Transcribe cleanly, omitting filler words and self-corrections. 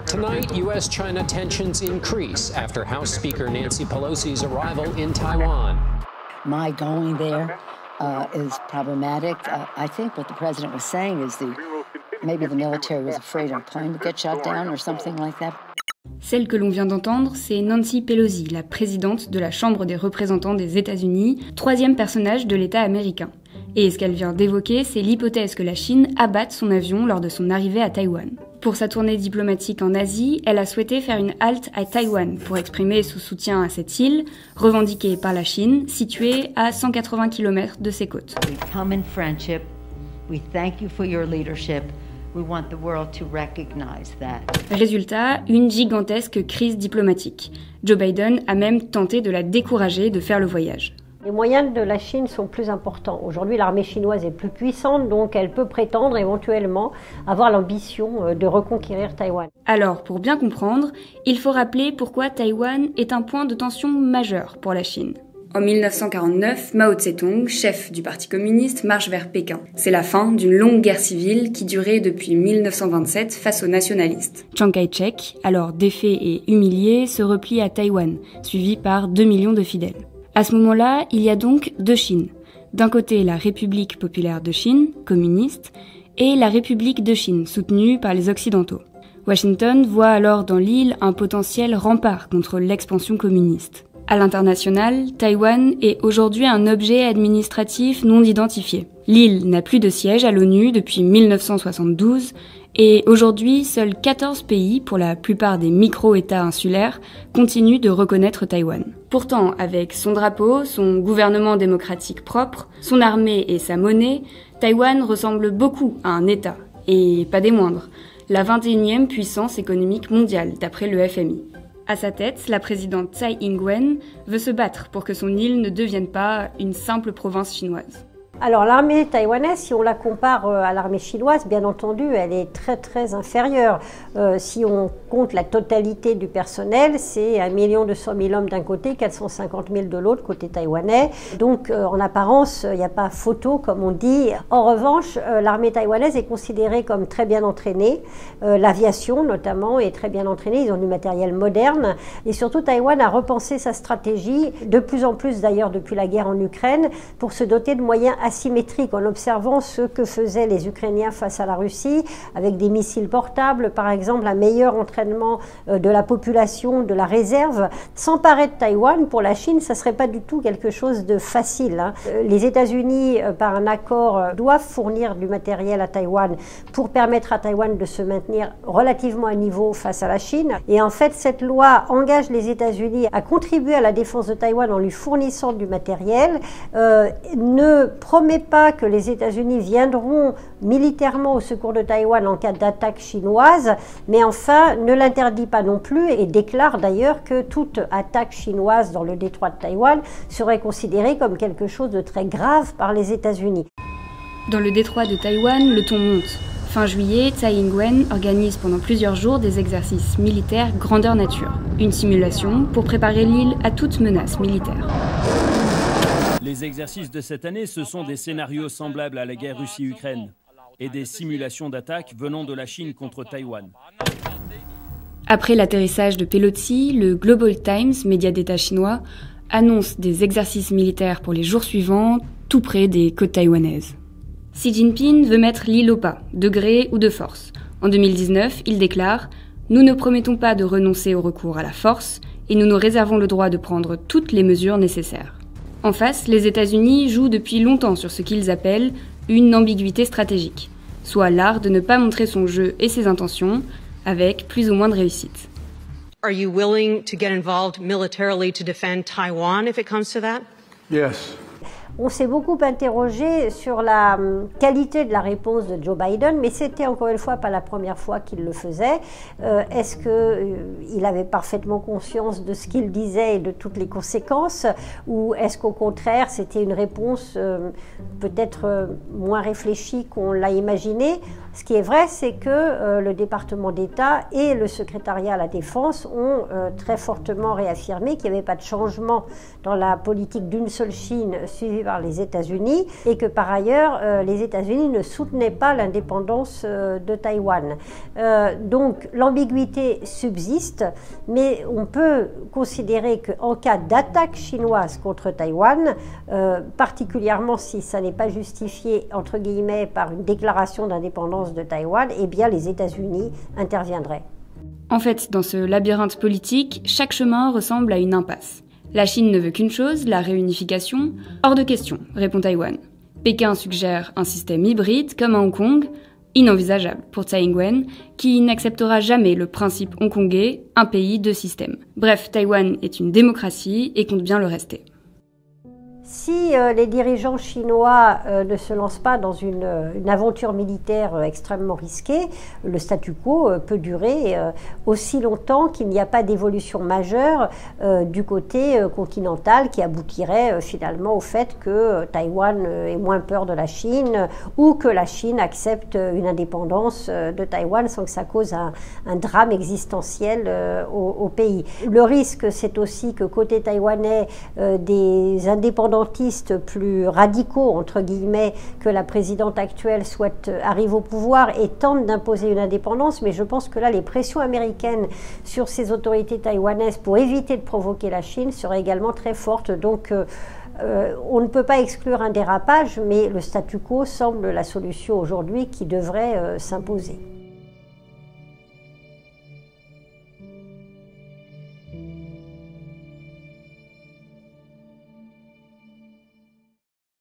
Tonight, U.S.-China tensions increase after House Speaker Nancy Pelosi's arrival in Taiwan. My going there is problematic. I think what the president was saying is maybe the military was afraid our plane would get shot down or something like that. Celle que l'on vient d'entendre, c'est Nancy Pelosi, la présidente de la Chambre des représentants des États-Unis, troisième personnage de l'État américain. Et ce qu'elle vient d'évoquer, c'est l'hypothèse que la Chine abatte son avion lors de son arrivée à Taïwan. Pour sa tournée diplomatique en Asie, elle a souhaité faire une halte à Taïwan pour exprimer son soutien à cette île, revendiquée par la Chine, située à 180 km de ses côtes. We come in friendship. We thank you for your leadership. We want the world to recognize that. Résultat, une gigantesque crise diplomatique. Joe Biden a même tenté de la décourager de faire le voyage. Les moyens de la Chine sont plus importants. Aujourd'hui, l'armée chinoise est plus puissante, donc elle peut prétendre éventuellement avoir l'ambition de reconquérir Taïwan. Alors, pour bien comprendre, il faut rappeler pourquoi Taïwan est un point de tension majeur pour la Chine. En 1949, Mao Tse-tung, chef du Parti communiste, marche vers Pékin. C'est la fin d'une longue guerre civile qui durait depuis 1927 face aux nationalistes. Chiang Kai-shek, alors défait et humilié, se replie à Taïwan, suivi par 2 millions de fidèles. À ce moment-là, il y a donc deux Chines. D'un côté, la République populaire de Chine, communiste, et la République de Chine, soutenue par les Occidentaux. Washington voit alors dans l'île un potentiel rempart contre l'expansion communiste. À l'international, Taïwan est aujourd'hui un objet administratif non identifié. L'île n'a plus de siège à l'ONU depuis 1972 et aujourd'hui, seuls 14 pays, pour la plupart des micro-États insulaires, continuent de reconnaître Taïwan. Pourtant, avec son drapeau, son gouvernement démocratique propre, son armée et sa monnaie, Taïwan ressemble beaucoup à un État, et pas des moindres, la 21e puissance économique mondiale, d'après le FMI. À sa tête, la présidente Tsai Ing-wen veut se battre pour que son île ne devienne pas une simple province chinoise. Alors l'armée taïwanaise, si on la compare à l'armée chinoise, bien entendu, elle est très très inférieure. Si on compte la totalité du personnel, c'est 1 200 000 hommes d'un côté, 450 000 de l'autre, côté taïwanais. Donc en apparence, il n'y a pas photo, comme on dit. En revanche, l'armée taïwanaise est considérée comme très bien entraînée. L'aviation notamment est très bien entraînée, ils ont du matériel moderne. Et surtout, Taïwan a repensé sa stratégie, de plus en plus d'ailleurs depuis la guerre en Ukraine, pour se doter de moyens asymétrique en observant ce que faisaient les Ukrainiens face à la Russie, avec des missiles portables, par exemple, un meilleur entraînement de la population, de la réserve. S'emparer de Taïwan, pour la Chine, ça ne serait pas du tout quelque chose de facile. Les États-Unis, par un accord, doivent fournir du matériel à Taïwan pour permettre à Taïwan de se maintenir relativement à niveau face à la Chine. Et en fait, cette loi engage les États-Unis à contribuer à la défense de Taïwan en lui fournissant du matériel, ne promet pas que les États-Unis viendront militairement au secours de Taïwan en cas d'attaque chinoise, mais enfin ne l'interdit pas non plus et déclare d'ailleurs que toute attaque chinoise dans le détroit de Taïwan serait considérée comme quelque chose de très grave par les États-Unis. Dans le détroit de Taïwan, le ton monte. Fin juillet, Tsai Ing-wen organise pendant plusieurs jours des exercices militaires grandeur nature. Une simulation pour préparer l'île à toute menace militaire. Les exercices de cette année, ce sont des scénarios semblables à la guerre Russie-Ukraine et des simulations d'attaques venant de la Chine contre Taïwan. Après l'atterrissage de Pelosi, le Global Times, média d'État chinois, annonce des exercices militaires pour les jours suivants, tout près des côtes taïwanaises. Xi Jinping veut mettre l'île au pas, de gré ou de force. En 2019, il déclare « Nous ne promettons pas de renoncer au recours à la force et nous nous réservons le droit de prendre toutes les mesures nécessaires. » En face, les États-Unis jouent depuis longtemps sur ce qu'ils appellent une ambiguïté stratégique, soit l'art de ne pas montrer son jeu et ses intentions, avec plus ou moins de réussite. Are you willing to get involved militarily to defend Taiwan if it comes to that? Yes. On s'est beaucoup interrogé sur la qualité de la réponse de Joe Biden, mais c'était encore une fois pas la première fois qu'il le faisait. Est-ce qu'il avait parfaitement conscience de ce qu'il disait et de toutes les conséquences, ou est-ce qu'au contraire c'était une réponse peut-être moins réfléchie qu'on l'a imaginé? Ce qui est vrai, c'est que le département d'État et le secrétariat à la Défense ont très fortement réaffirmé qu'il n'y avait pas de changement dans la politique d'une seule Chine suivie par les États-Unis et que par ailleurs, les États-Unis ne soutenaient pas l'indépendance de Taïwan. Donc l'ambiguïté subsiste, mais on peut considérer qu'en cas d'attaque chinoise contre Taïwan, particulièrement si ça n'est pas justifié, entre guillemets, par une déclaration d'indépendance de Taïwan, eh bien les États-Unis interviendraient. En fait, dans ce labyrinthe politique, chaque chemin ressemble à une impasse. La Chine ne veut qu'une chose, la réunification. Hors de question, répond Taïwan. Pékin suggère un système hybride, comme à Hong Kong, inenvisageable pour Tsai Ing-wen, qui n'acceptera jamais le principe hongkongais, un pays, deux systèmes. Bref, Taïwan est une démocratie et compte bien le rester. Si les dirigeants chinois ne se lancent pas dans une aventure militaire extrêmement risquée, le statu quo peut durer aussi longtemps qu'il n'y a pas d'évolution majeure du côté continental qui aboutirait finalement au fait que Taïwan ait moins peur de la Chine ou que la Chine accepte une indépendance de Taïwan sans que ça cause un drame existentiel au pays. Le risque, c'est aussi que côté taïwanais, des indépendantistes plus radicaux, entre guillemets, que la présidente actuelle arrive au pouvoir et tente d'imposer une indépendance, mais je pense que là, les pressions américaines sur ces autorités taïwanaises pour éviter de provoquer la Chine seraient également très fortes. Donc, on ne peut pas exclure un dérapage, mais le statu quo semble la solution aujourd'hui qui devrait s'imposer.